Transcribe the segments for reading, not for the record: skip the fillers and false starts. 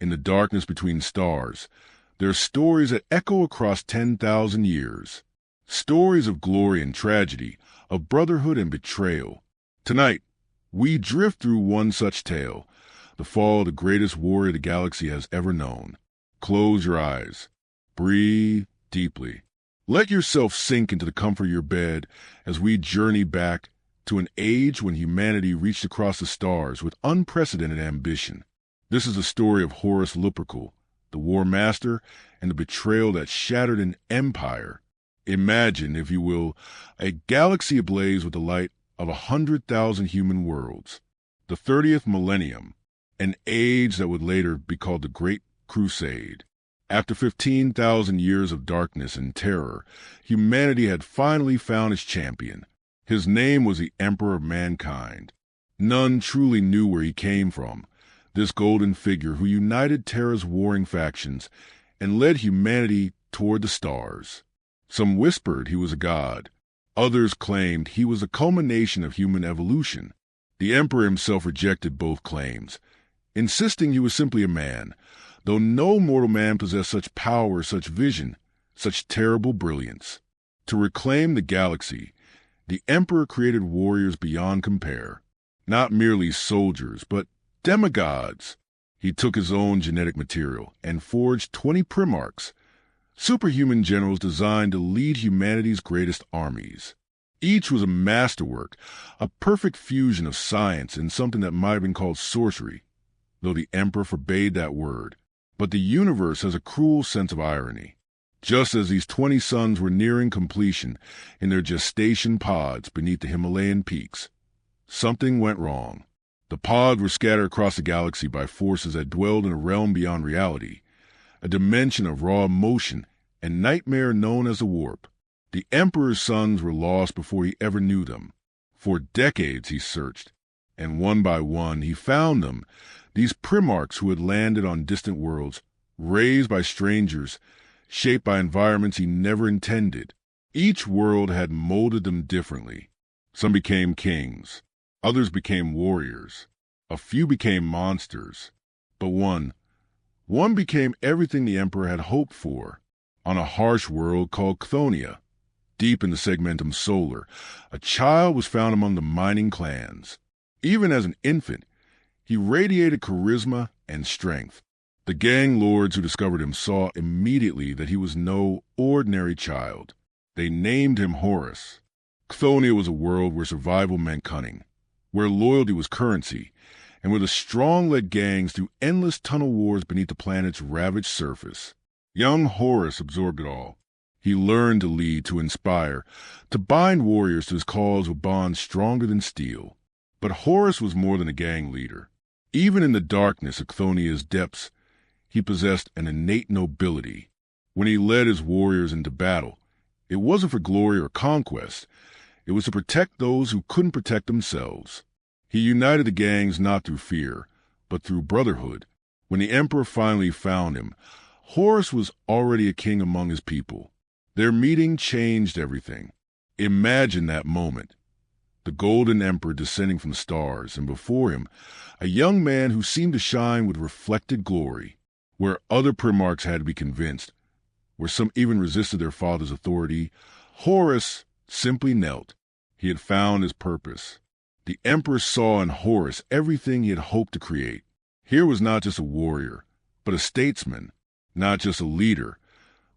in the darkness between stars, there are stories that echo across 10,000 years. Stories of glory and tragedy, of brotherhood and betrayal. Tonight, we drift through one such tale, the fall of the greatest warrior the galaxy has ever known. Close your eyes. Breathe deeply. Let yourself sink into the comfort of your bed as we journey back to an age when humanity reached across the stars with unprecedented ambition. This is the story of Horus Lupercal, the war master, and the betrayal that shattered an empire. Imagine, if you will, a galaxy ablaze with the light of 100,000 human worlds. The 30th millennium, an age that would later be called the Great Crusade. After 15,000 years of darkness and terror, humanity had finally found its champion. His name was the Emperor of Mankind. None truly knew where he came from, this golden figure who united Terra's warring factions and led humanity toward the stars. Some whispered he was a god. Others claimed he was a culmination of human evolution. The Emperor himself rejected both claims, insisting he was simply a man, though no mortal man possessed such power, such vision, such terrible brilliance. To reclaim the galaxy, the Emperor created warriors beyond compare, not merely soldiers, but demigods. He took his own genetic material and forged 20 primarchs, superhuman generals designed to lead humanity's greatest armies. Each was a masterwork, a perfect fusion of science and something that might have been called sorcery, though the Emperor forbade that word. But the universe has a cruel sense of irony. Just as these 20 sons were nearing completion in their gestation pods beneath the Himalayan peaks, something went wrong. The pods were scattered across the galaxy by forces that dwelled in a realm beyond reality, a dimension of raw emotion and nightmare known as the warp. The Emperor's sons were lost before he ever knew them. For decades he searched, and one by one he found them, these primarchs who had landed on distant worlds, raised by strangers, shaped by environments he never intended. Each world had molded them differently. Some became kings, others became warriors, a few became monsters, but one became everything the Emperor had hoped for. On a harsh world called Chthoniya, deep in the Segmentum Solar, a child was found among the mining clans. Even as an infant, he radiated charisma and strength. The gang lords who discovered him saw immediately that he was no ordinary child. They named him Horus. Chthoniya was a world where survival meant cunning, where loyalty was currency, and where the strong led gangs through endless tunnel wars beneath the planet's ravaged surface. Young Horus absorbed it all. He learned to lead, to inspire, to bind warriors to his cause with bonds stronger than steel. But Horus was more than a gang leader. Even in the darkness of Chthoniya's depths, he possessed an innate nobility. When he led his warriors into battle, it wasn't for glory or conquest. It was to protect those who couldn't protect themselves. He united the gangs not through fear, but through brotherhood. When the Emperor finally found him, Horus was already a king among his people. Their meeting changed everything. Imagine that moment. The golden Emperor descending from the stars, and before him, a young man who seemed to shine with reflected glory. Where other primarchs had to be convinced, where some even resisted their father's authority, Horus simply knelt. He had found his purpose. The Emperor saw in Horus everything he had hoped to create. Here was not just a warrior, but a statesman, not just a leader,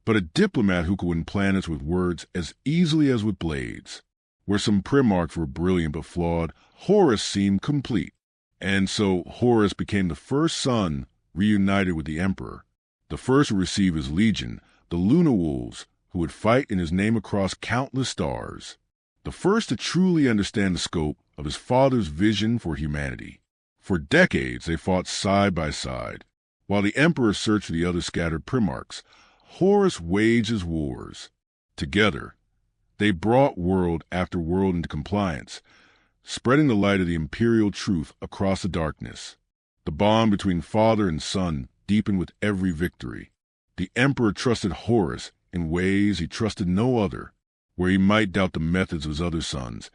but a diplomat who could win planets with words as easily as with blades. Where some primarchs were brilliant but flawed, Horus seemed complete. And so Horus became the first son reunited with the Emperor, the first to receive his legion, the Luna Wolves, who would fight in his name across countless stars, the first to truly understand the scope of his father's vision for humanity. For decades they fought side by side. While the Emperor searched for the other scattered primarchs, Horus waged his wars. Together, they brought world after world into compliance, spreading the light of the imperial truth across the darkness. The bond between father and son deepened with every victory. The Emperor trusted Horus in ways he trusted no other. Where he might doubt the methods of his other sons,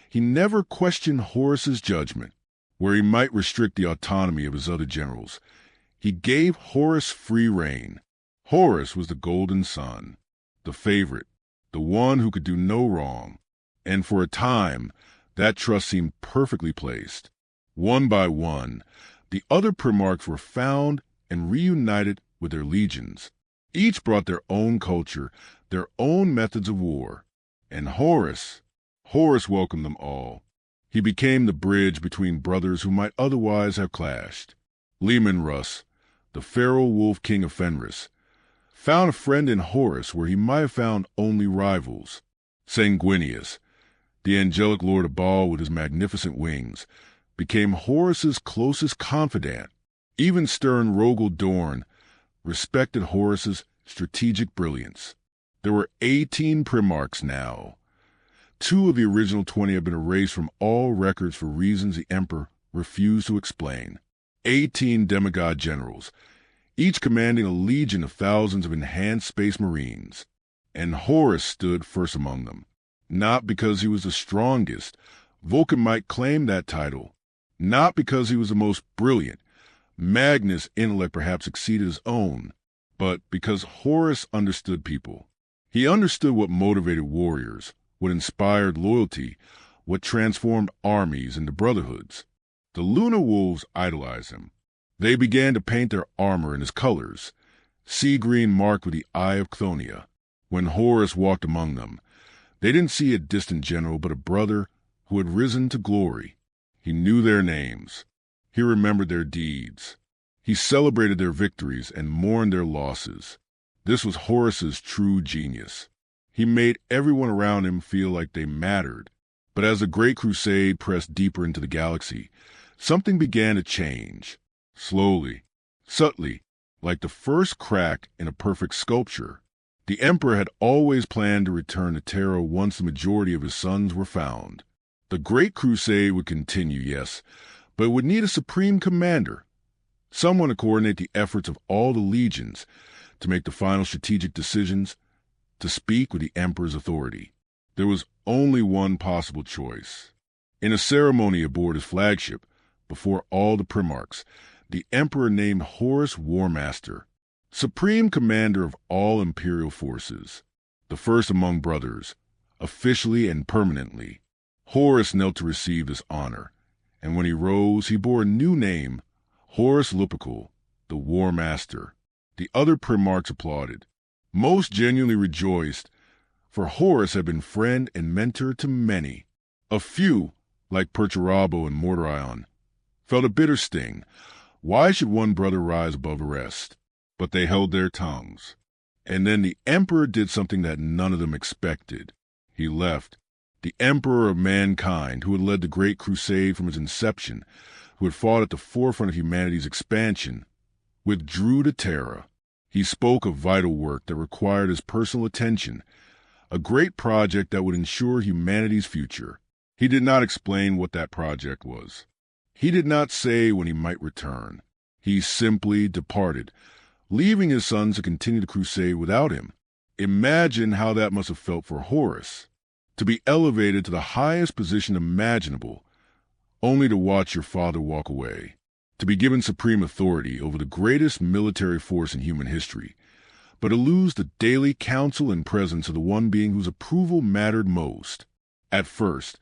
he never questioned Horus's judgment. Where he might restrict the autonomy of his other generals, He gave Horus free reign. Horus was the golden son, the favorite, the one who could do no wrong. And for a time, that trust seemed perfectly placed. One by one, the other Primarchs were found and reunited with their legions. Each brought their own culture, their own methods of war. And Horus welcomed them all. He became the bridge between brothers who might otherwise have clashed. Leman Russ, the feral wolf king of Fenris, found a friend in Horus where he might have found only rivals. Sanguinius, the angelic lord of Baal with his magnificent wings, became Horus's closest confidant. Even stern Rogel Dorn respected Horus's strategic brilliance. There were 18 Primarchs now. 2 of the original 20 had been erased from all records for reasons the Emperor refused to explain. 18 demigod generals, each commanding a legion of thousands of enhanced space marines. And Horus stood first among them. Not because he was the strongest, Vulcan might claim that title. Not because he was the most brilliant, Magnus' intellect perhaps exceeded his own, but because Horus understood people. He understood what motivated warriors, what inspired loyalty, what transformed armies into brotherhoods. The Lunar Wolves idolized him. They began to paint their armor in his colors, sea green marked with the Eye of Chthoniya. When Horus walked among them, they didn't see a distant general but a brother who had risen to glory. He knew their names. He remembered their deeds. He celebrated their victories and mourned their losses. This was Horus's true genius. He made everyone around him feel like they mattered. But as the Great Crusade pressed deeper into the galaxy, something began to change. Slowly, subtly, like the first crack in a perfect sculpture. The Emperor had always planned to return to Terra once the majority of his sons were found. The Great Crusade would continue, yes, but it would need a supreme commander, someone to coordinate the efforts of all the legions, to make the final strategic decisions, to speak with the Emperor's authority. There was only one possible choice. In a ceremony aboard his flagship, before all the Primarchs, the Emperor named Horus War Master, supreme commander of all Imperial forces, the first among brothers, officially and permanently. Horus knelt to receive this honor, and when he rose, he bore a new name, Horus Lupercal, the War Master. The other Primarchs applauded. Most genuinely rejoiced, for Horus had been friend and mentor to many. A few, like Perturabo and Mordorion, felt a bitter sting. Why should one brother rise above the rest? But they held their tongues. And then the Emperor did something that none of them expected. He left. The Emperor of mankind, who had led the Great Crusade from its inception, who had fought at the forefront of humanity's expansion, withdrew to Terra. He spoke of vital work that required his personal attention, a great project that would ensure humanity's future. He did not explain what that project was. He did not say when he might return. He simply departed, leaving his sons to continue the crusade without him. Imagine how that must have felt for Horus, to be elevated to the highest position imaginable, only to watch your father walk away, to be given supreme authority over the greatest military force in human history, but to lose the daily counsel and presence of the one being whose approval mattered most. At first,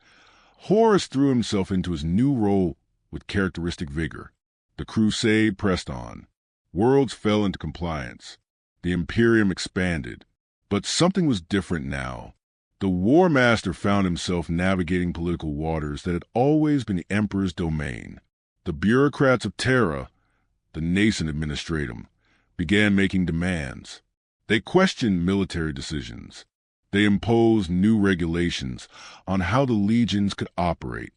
Horus threw himself into his new role with characteristic vigor. The crusade pressed on. Worlds fell into compliance. The Imperium expanded. But something was different now. The War Master found himself navigating political waters that had always been the Emperor's domain. The bureaucrats of Terra, the nascent administratum, began making demands. They questioned military decisions. They imposed new regulations on how the legions could operate.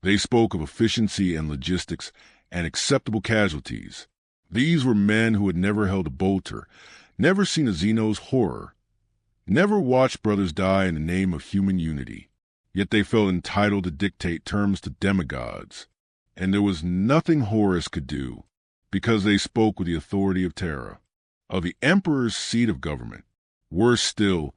They spoke of efficiency and logistics and acceptable casualties. These were men who had never held a bolter, never seen a Xenos horror, never watched brothers die in the name of human unity. Yet they felt entitled to dictate terms to demigods. And there was nothing Horus could do, because they spoke with the authority of Terra, of the Emperor's seat of government. Worse still,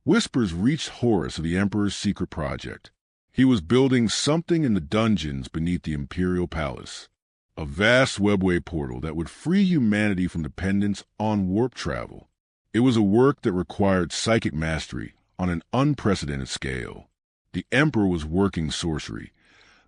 whispers reached Horus of the Emperor's secret project. He was building something in the dungeons beneath the Imperial Palace. a vast webway portal that would free humanity from dependence on warp travel. It was a work that required psychic mastery on an unprecedented scale. The Emperor was working sorcery,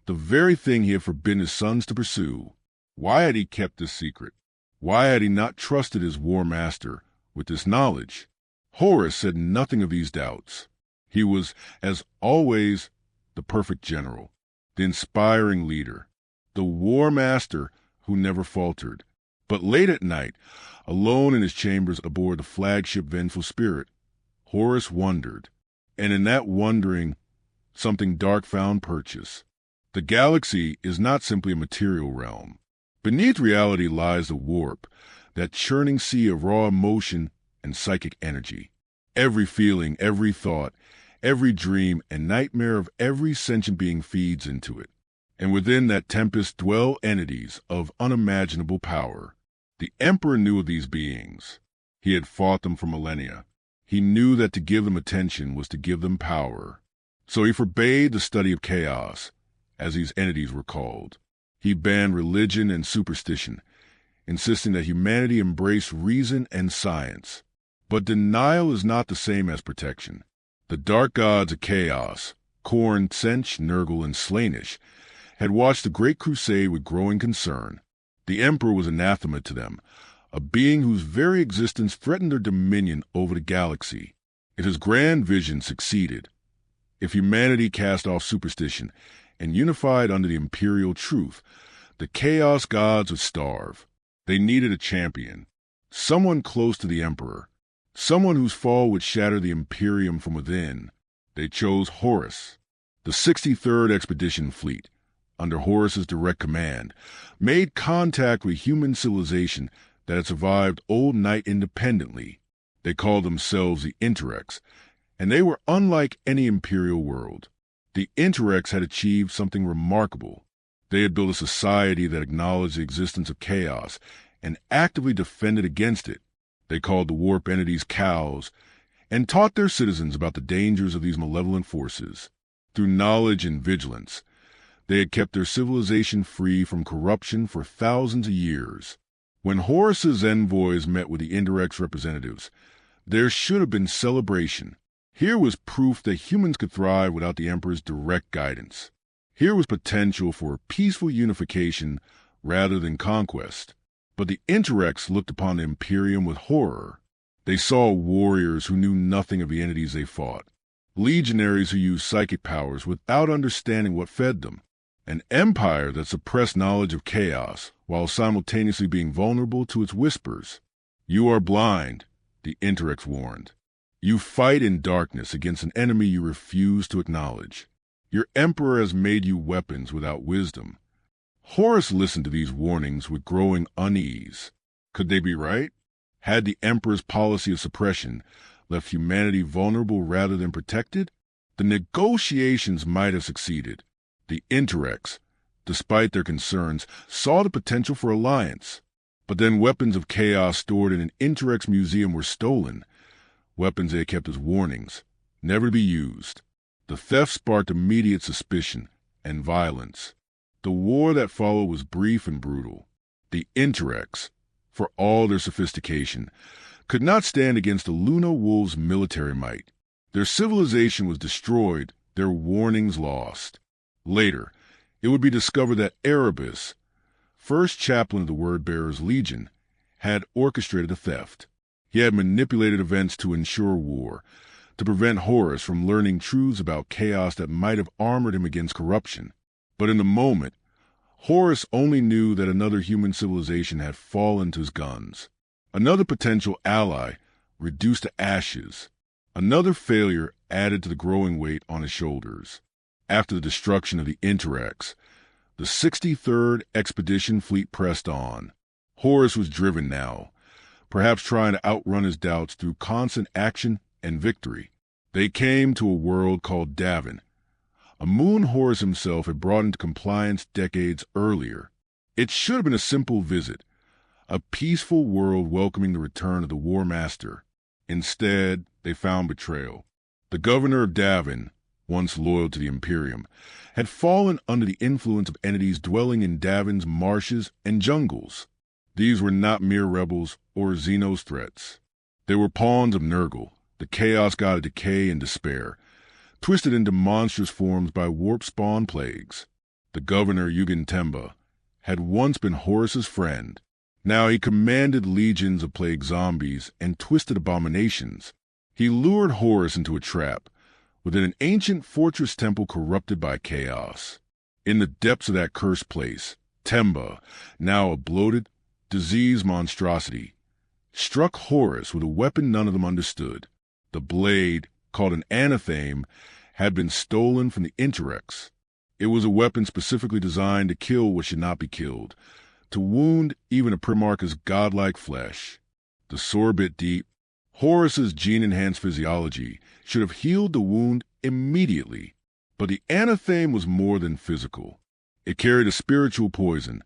the very thing he had forbidden his sons to pursue. Why had he kept this secret? Why had he not trusted his war master with this knowledge? Horus said nothing of these doubts. He was, as always, the perfect general, the inspiring leader, the war master who never faltered. But late at night, alone in his chambers aboard the flagship Vengeful Spirit, Horus wondered, and in that wondering, something dark found purchase. The galaxy is not simply a material realm. Beneath reality lies the warp, that churning sea of raw emotion and psychic energy. Every feeling, every thought, every dream and nightmare of every sentient being feeds into it. And within that tempest dwell entities of unimaginable power. The Emperor knew of these beings. He had fought them for millennia. He knew that to give them attention was to give them power. So he forbade the study of chaos, as these entities were called. He banned religion and superstition, insisting that humanity embrace reason and science. But denial is not the same as protection. The dark gods of chaos, Khorne, Tsench, Nurgle, and Slaanesh, had watched the Great Crusade with growing concern. The Emperor was anathema to them, a being whose very existence threatened their dominion over the galaxy. If his grand vision succeeded, if humanity cast off superstition and unified under the imperial truth, the chaos gods would starve. They needed a champion, someone close to the Emperor, someone whose fall would shatter the Imperium from within. They chose Horus. The 63rd Expedition Fleet, under Horus's direct command, made contact with human civilization that had survived old night independently. They called themselves the Interrex, and they were unlike any imperial world. The Interrex had achieved something remarkable. They had built a society that acknowledged the existence of chaos and actively defended against it. They called the warp entities cows and taught their citizens about the dangers of these malevolent forces. Through knowledge and vigilance, they had kept their civilization free from corruption for thousands of years. When Horus's envoys met with the Interrex representatives, there should have been celebration. Here was proof that humans could thrive without the Emperor's direct guidance. Here was potential for peaceful unification rather than conquest. But the Interrex looked upon the Imperium with horror. They saw warriors who knew nothing of the entities they fought, legionaries who used psychic powers without understanding what fed them, an empire that suppressed knowledge of chaos while simultaneously being vulnerable to its whispers. "You are blind," the Interrex warned. "You fight in darkness against an enemy you refuse to acknowledge. Your Emperor has made you weapons without wisdom." Horus listened to these warnings with growing unease. Could they be right? Had the Emperor's policy of suppression left humanity vulnerable rather than protected? The negotiations might have succeeded. The Interrex, despite their concerns, saw the potential for alliance. But then weapons of chaos stored in an Interrex museum were stolen, weapons they had kept as warnings, never to be used. The theft sparked immediate suspicion and violence. The war that followed was brief and brutal. The Interrex, for all their sophistication, could not stand against the Luna Wolves' military might. Their civilization was destroyed, their warnings lost. Later, it would be discovered that Erebus, first chaplain of the Word-Bearers Legion, had orchestrated the theft. He had manipulated events to ensure war, to prevent Horus from learning truths about chaos that might have armored him against corruption. But in the moment, Horus only knew that another human civilization had fallen to his guns. Another potential ally reduced to ashes. Another failure added to the growing weight on his shoulders. After the destruction of the Interrex, the 63rd Expedition Fleet pressed on. Horus was driven now, perhaps trying to outrun his doubts through constant action and victory. They came to a world called Davin, a moon Horus himself had brought into compliance decades earlier. It should have been a simple visit, a peaceful world welcoming the return of the War Master. Instead, they found betrayal. The governor of Davin, once loyal to the Imperium, had fallen under the influence of entities dwelling in Davin's marshes and jungles. These were not mere rebels or Xenos threats. They were pawns of Nurgle, the chaos god of decay and despair, twisted into monstrous forms by warp spawn plagues. The governor, Yugen Temba, had once been Horus's friend. Now he commanded legions of plague zombies and twisted abominations. He lured Horus into a trap within an ancient fortress temple corrupted by chaos. In the depths of that cursed place, Temba, now a bloated, diseased monstrosity, struck Horus with a weapon none of them understood. The blade, called an anatheme, had been stolen from the Interrex. It was a weapon specifically designed to kill what should not be killed, to wound even a Primarch's godlike flesh. The sore bit deep. Horus's gene-enhanced physiology should have healed the wound immediately, but the anatheme was more than physical. It carried a spiritual poison,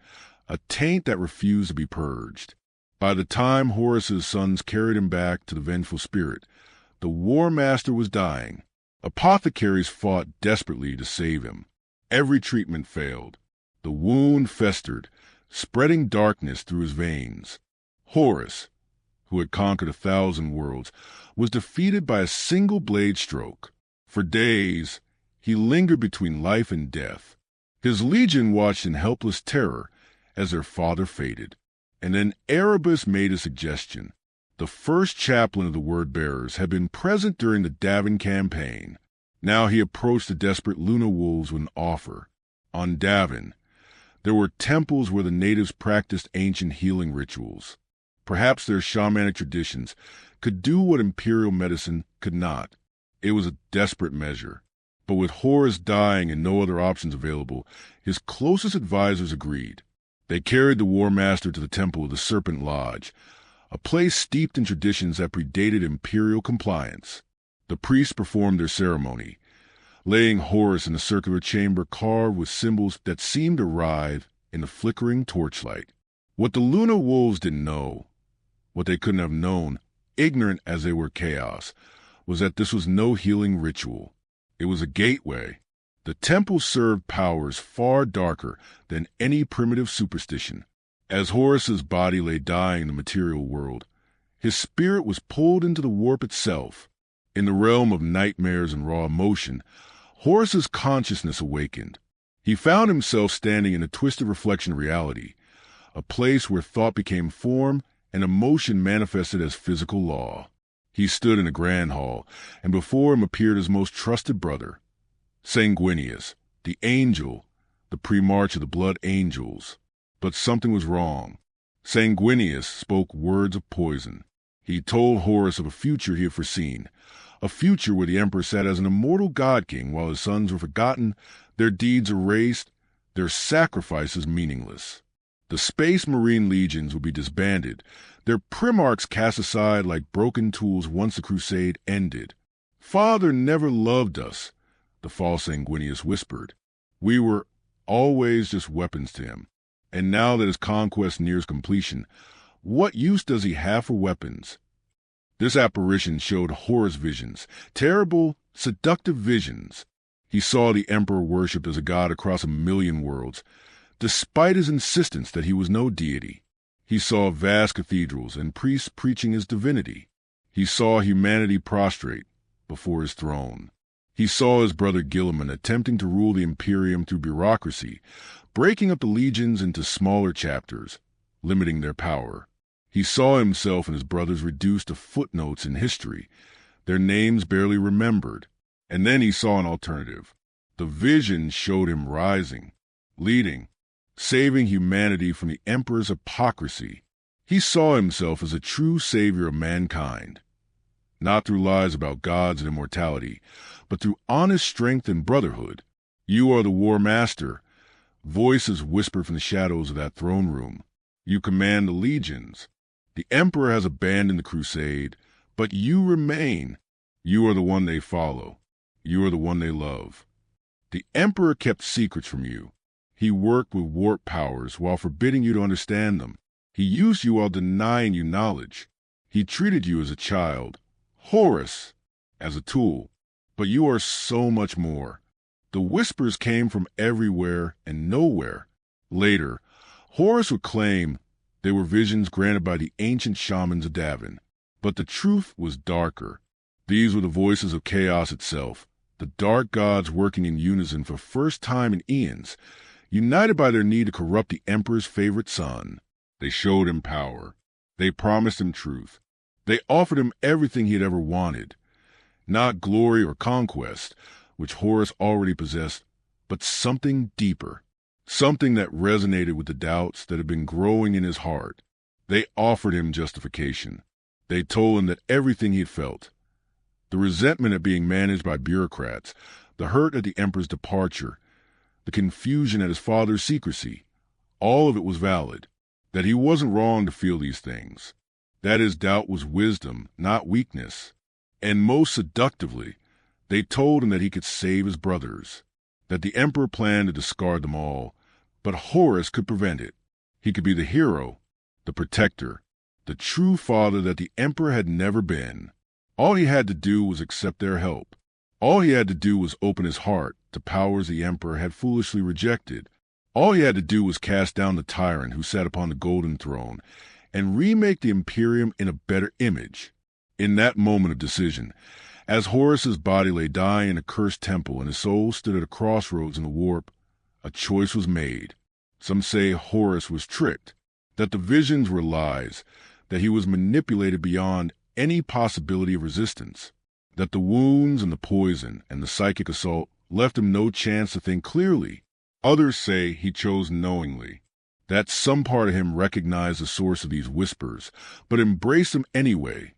a taint that refused to be purged. By the time Horus's sons carried him back to the vengeful spirit, the War Master was dying. Apothecaries fought desperately to save him. Every treatment failed. The wound festered, spreading darkness through his veins. Horus, who had conquered 1,000 worlds, was defeated by a single blade stroke. For days, he lingered between life and death. His legion watched in helpless terror as their father faded. And then Erebus made a suggestion. The first chaplain of the Word-Bearers had been present during the Davin campaign. Now he approached the desperate Luna Wolves with an offer. On Davin, there were temples where the natives practiced ancient healing rituals. Perhaps their shamanic traditions could do what imperial medicine could not. It was a desperate measure. But with Horus dying and no other options available, his closest advisors agreed. They carried the War Master to the temple of the Serpent Lodge, a place steeped in traditions that predated imperial compliance. The priests performed their ceremony, laying Horus in a circular chamber carved with symbols that seemed to writhe in the flickering torchlight. What the Luna Wolves didn't know, what they couldn't have known, ignorant as they were chaos, was that this was no healing ritual. It was a gateway. The temple served powers far darker than any primitive superstition. As Horus's body lay dying in the material world, his spirit was pulled into the warp itself. In the realm of nightmares and raw emotion, Horus's consciousness awakened. He found himself standing in a twisted reflection of reality, a place where thought became form and emotion manifested as physical law. He stood in a grand hall, and before him appeared his most trusted brother, Sanguinius, the angel, the pre-march of the blood angels. But something was wrong. Sanguinius spoke words of poison. He told Horus of a future he had foreseen, a future where the Emperor sat as an immortal god-king while his sons were forgotten, their deeds erased, their sacrifices meaningless. The Space Marine legions would be disbanded, their primarchs cast aside like broken tools once the Crusade ended. "Father never loved us," the false Sanguinius whispered. "We were always just weapons to him. And now that his conquest nears completion, what use does he have for weapons?" This apparition showed Horus visions, terrible, seductive visions. He saw the Emperor worshipped as a god across 1,000,000 worlds, despite his insistence that he was no deity. He saw vast cathedrals and priests preaching his divinity. He saw humanity prostrate before his throne. He saw his brother Guilliman attempting to rule the Imperium through bureaucracy, breaking up the legions into smaller chapters, limiting their power. He saw himself and his brothers reduced to footnotes in history, their names barely remembered. And then he saw an alternative. The vision showed him rising, leading, saving humanity from the Emperor's hypocrisy. He saw himself as a true savior of mankind, not through lies about gods and immortality, but through honest strength and brotherhood. "You are the War Master," voices whispered from the shadows of that throne room. "You command the legions. The Emperor has abandoned the Crusade, but you remain. You are the one they follow. You are the one they love. The Emperor kept secrets from you. He worked with warp powers while forbidding you to understand them. He used you while denying you knowledge. He treated you as a child, Horus, as a tool. But you are so much more. The whispers came from everywhere and nowhere. Later, Horus would claim they were visions granted by the ancient shamans of Davin. But the truth was darker. These were the voices of chaos itself, the dark gods working in unison for the first time in eons, united by their need to corrupt the Emperor's favorite son. They showed him power. They promised him truth. They offered him everything he had ever wanted. Not glory or conquest, which Horus already possessed, but something deeper. Something that resonated with the doubts that had been growing in his heart. They offered him justification. They told him that everything he had felt, the resentment at being managed by bureaucrats, the hurt at the Emperor's departure, the confusion at his father's secrecy, all of it was valid, that he wasn't wrong to feel these things, that his doubt was wisdom, not weakness. And most seductively, they told him that he could save his brothers, that the Emperor planned to discard them all, but Horus could prevent it. He could be the hero, the protector, the true father that the Emperor had never been. All he had to do was accept their help. All he had to do was open his heart to powers the Emperor had foolishly rejected. All he had to do was cast down the tyrant who sat upon the golden throne and remake the Imperium in a better image. In that moment of decision, as Horus's body lay dying in a cursed temple and his soul stood at a crossroads in the warp, a choice was made. Some say Horus was tricked, that the visions were lies, that he was manipulated beyond any possibility of resistance, that the wounds and the poison and the psychic assault left him no chance to think clearly. Others say he chose knowingly, that some part of him recognized the source of these whispers, but embraced them anyway,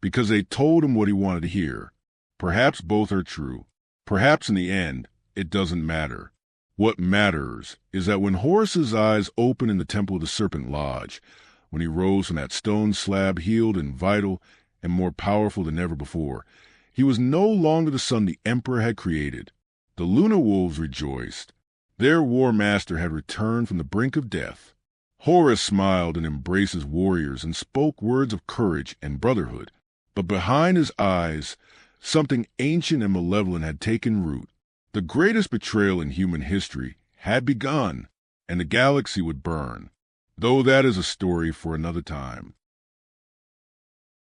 because they told him what he wanted to hear. Perhaps both are true. Perhaps in the end, it doesn't matter. What matters is that when Horus's eyes opened in the Temple of the Serpent Lodge, when he rose from that stone slab healed and vital and more powerful than ever before, he was no longer the son the Emperor had created. The Lunar Wolves rejoiced. Their war master had returned from the brink of death. Horus smiled and embraced his warriors and spoke words of courage and brotherhood. But behind his eyes, something ancient and malevolent had taken root. The greatest betrayal in human history had begun, and the galaxy would burn. Though that is a story for another time.